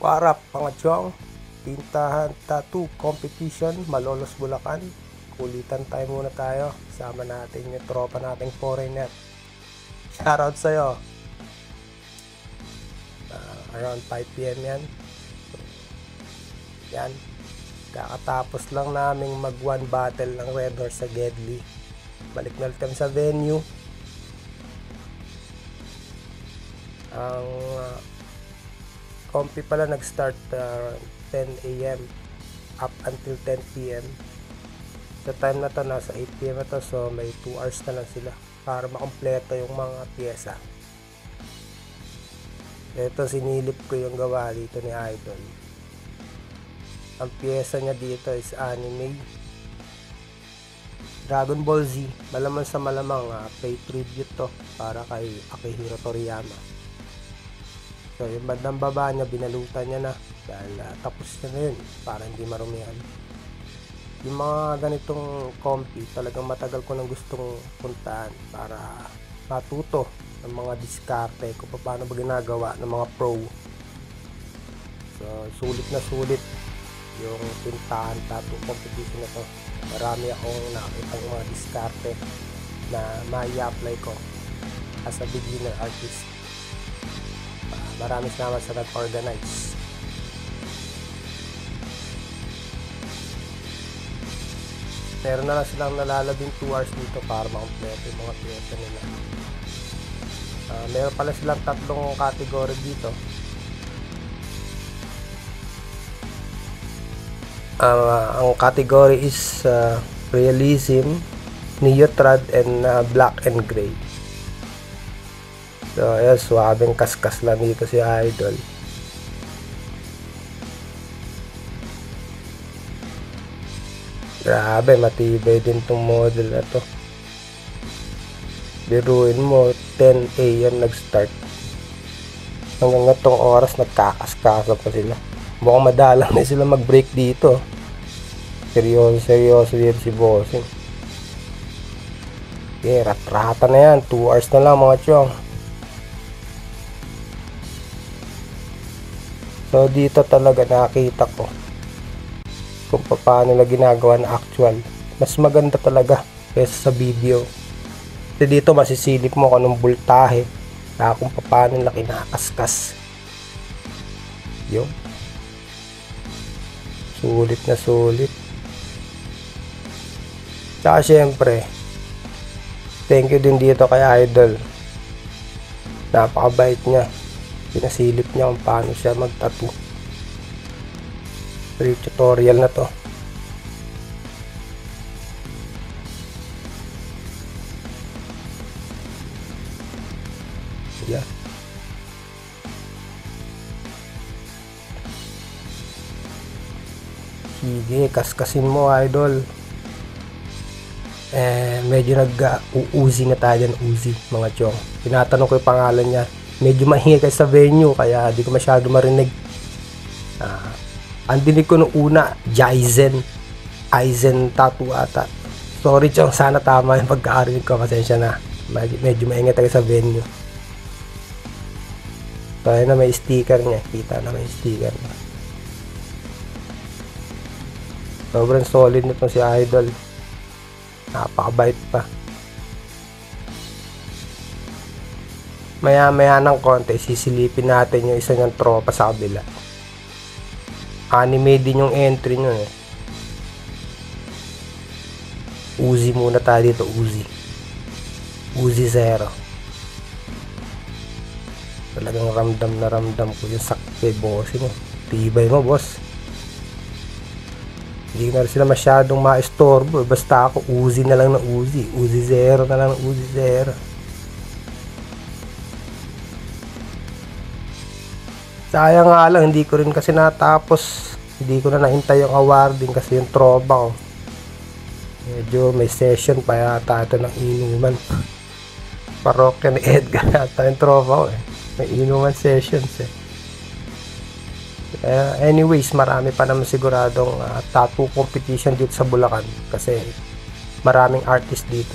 Warap mga chong, tintahan tattoo competition, Malolos Bulacan. Kulitan tayo muna tayo. Sama natin yung tropa nating foreigner. Shoutout sa'yo. Around 5 PM yan. Yan. Kakatapos lang naming mag one battle ng Red Horse sa Gedli. Balik na ulit kami sa venue. Ang compi pala nag-start 10 AM up until 10 PM. Sa time na to, nasa 8 PM na to, so may 2 hours na lang sila para makompleto yung mga pyesa. Ito, sinilip ko yung gawa dito ni Idol. Ang pyesa niya dito is anime Dragon Ball Z. Malamang sa malamang pay tribute to para kay Akihiro Toriyama. So yung bandang baba niya, binalutan niya na dahil tapos na yun para hindi marumihan. Yung mga ganitong compi, talagang matagal ko nang gustong puntaan para matuto ng mga diskarte kung paano ba ginagawa ng mga pro. So sulit na sulit yung tintahan tattoo competition na to. Marami akong nakitang mga diskarte na mai-apply ko as a beginner artist. Maraming salamat sa nag-organize. Meron na lang silang nalalabing 2 hours dito para makompleto yung mga pyesa nila. Meron pala silang 3 category dito. Ang category is realism, neotrad, and black and gray. So ayan, swabing kaskas lang dito si Idol. Grabe, matibay din tong model na to. Biruin mo, 10 AM nag-start. Hanggang itong oras nagkakaskasa pa sila. Mukhang madalang na sila mag-break dito. Seryoso dito si Bossing. Okay, rat-rata na yan. 2 hours na lang mga chong. So dito talaga nakita ko kung paano nila ginagawa na actual. Mas maganda talaga kaysa sa video. Kasi dito masisilip mo kung anong voltahe na kung paano nila kinakaskas. Yun. Sulit na sulit. Tsaka syempre, thank you din dito kay Idol. Napakabait niya. Pinasilip niya kung paano siya mag-tattoo. Free tutorial na to. Yeah. Sige, kaskasin mo Idol. Medyo nag-uuzi na tayo dyan, Uzi mga chong. Tinatanong ko yung pangalan niya. Medyo mahingi kayo sa venue kaya di ko masyado marinig. Ang dinig ko nung una, Aizen Tattoo ata. Sorry chong, sana tama yung pagkakarinig ko, pasensya na. Medyo maingay tayo sa venue. So ayun na, may sticker niya. Kita na may sticker niya. Sobrang solid nito si Idol. Napakabait pa. Maya ng konti, sisilipin natin yung isa niyang tropa sa kabila. Anime din yung entry nyo eh. Uzi muna tayo dito, Uzi Zero. Talagang ramdam na ramdam ko yung sakit bossing. Tibay mo boss. Hindi na sila masyadong ma-estorbo. Basta ako Uzi na lang ng Uzi Zero na lang ng Uzi Zero. Sayang nga lang, hindi ko rin kasi natapos. Hindi ko na naintay yung awarding kasi yung tropa ko. Medyo may session pa yata ito ng inuman. Parokya ni Edgar yata yung tropa ko eh. May inuman sessions eh. Anyways, marami pa naman siguradong tattoo competition dito sa Bulacan. Kasi maraming artist dito.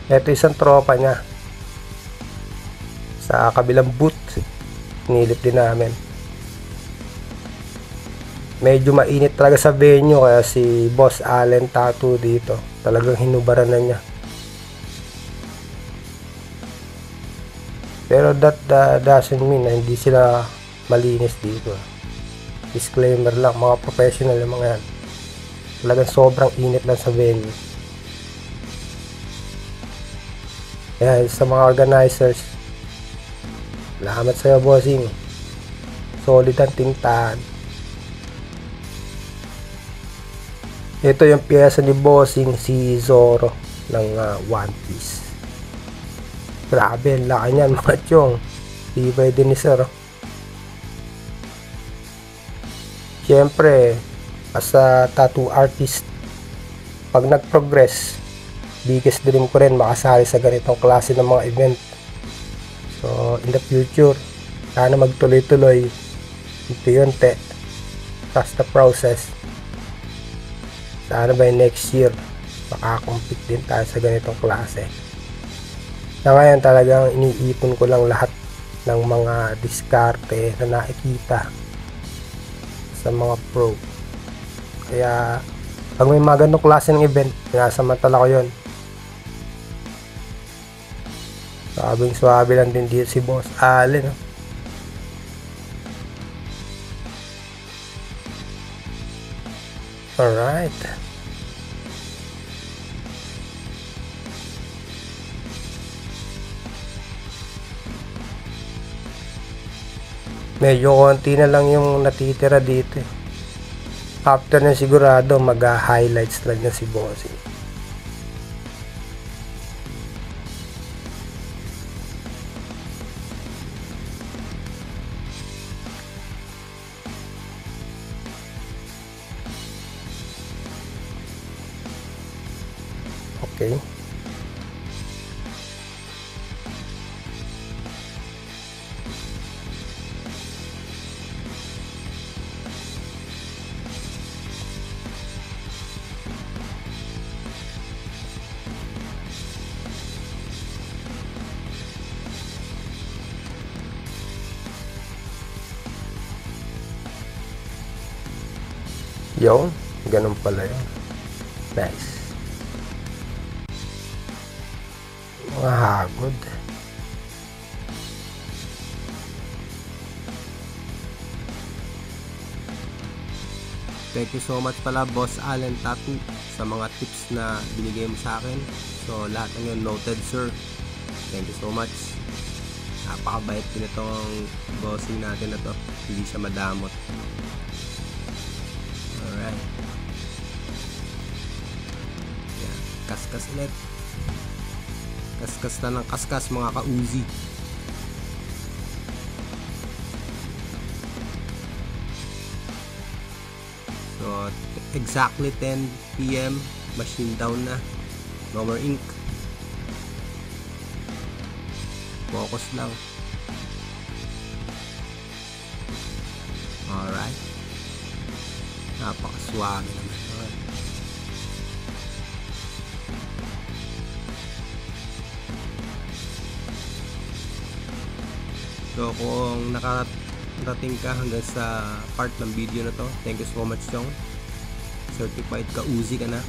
Ito isang tropa niya. Sa kabilang booth, nilip din namin. Medyo mainit talaga sa venue, kaya si Boss Allen Tattoo dito talagang hinubaran na niya. Pero that doesn't mean na hindi sila malinis dito. Disclaimer lang, mga professional yung mga yan. Talagang sobrang init lang sa venue. Kaya sa mga organizers, salamat sa'yo, bossing. Solid ang tintahan. Ito yung piyesa ni bossing, si Zoro ng One Piece. Grabe, ang laki niyan mga chong. Di pwede ni sir. Siyempre, as a tattoo artist, pag nag-progress, biggest dream ko rin makasali sa ganitong klase ng mga event. So, in the future, sana magtuloy-tuloy. Unti-unti. Trust the process. Sana by next year, makakompete din tayo sa ganitong klase. Sa ngayon talagang iniipon ko lang lahat ng mga diskarte na nakikita sa mga pro. Kaya pag may mga ganitong klase ng event, pinasamantala ko yun. Suwabing-suwabe lang din dito si Boss Allen. Alright. Medyo konti na lang yung natitira dito. After na sigurado, mag-highlights lang na si Bossing. Okay. Yun, ganun pala yun. Nice. Mga hagod. Thank you so much pala, Boss Allen Tattoo, sa mga tips na binigay mo sa akin. So lahat ng yun noted, sir. Thank you so much. Napakabait din itong bossing natin na to. Hindi siya madamot. Alright. Yan. Kaskas ulit. Kaskas na ng kaskas, mga ka-Uzi. So exactly 10 PM, machine down na. No more ink. Focus lang. Alright. Napakaswag naman. So kung nakarating ka hanggang sa part ng video na to, thank you so much, Chong. Certified ka-Uzi ka na.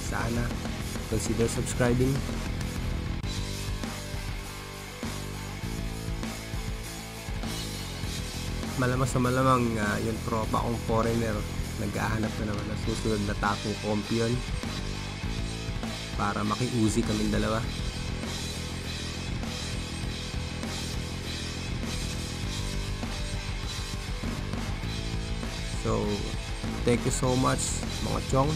Sana consider subscribing. Malamang sa malamang yung tropa kong foreigner naghahanap na naman ng susunod na tattoo champion para maki-Uzi kaming dalawa. So thank you so much, mga chong.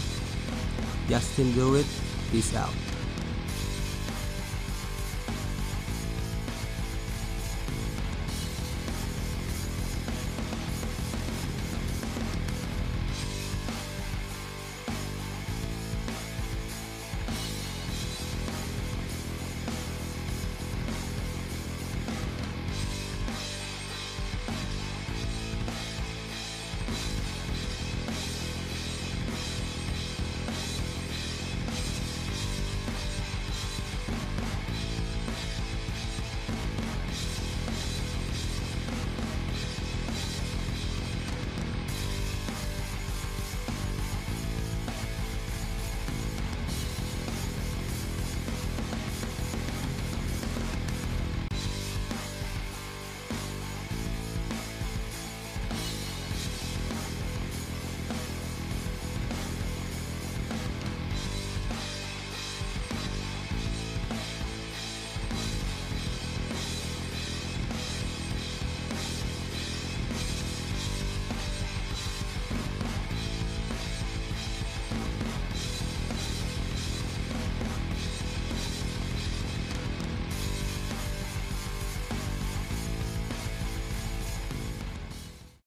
Justin do it. Peace out.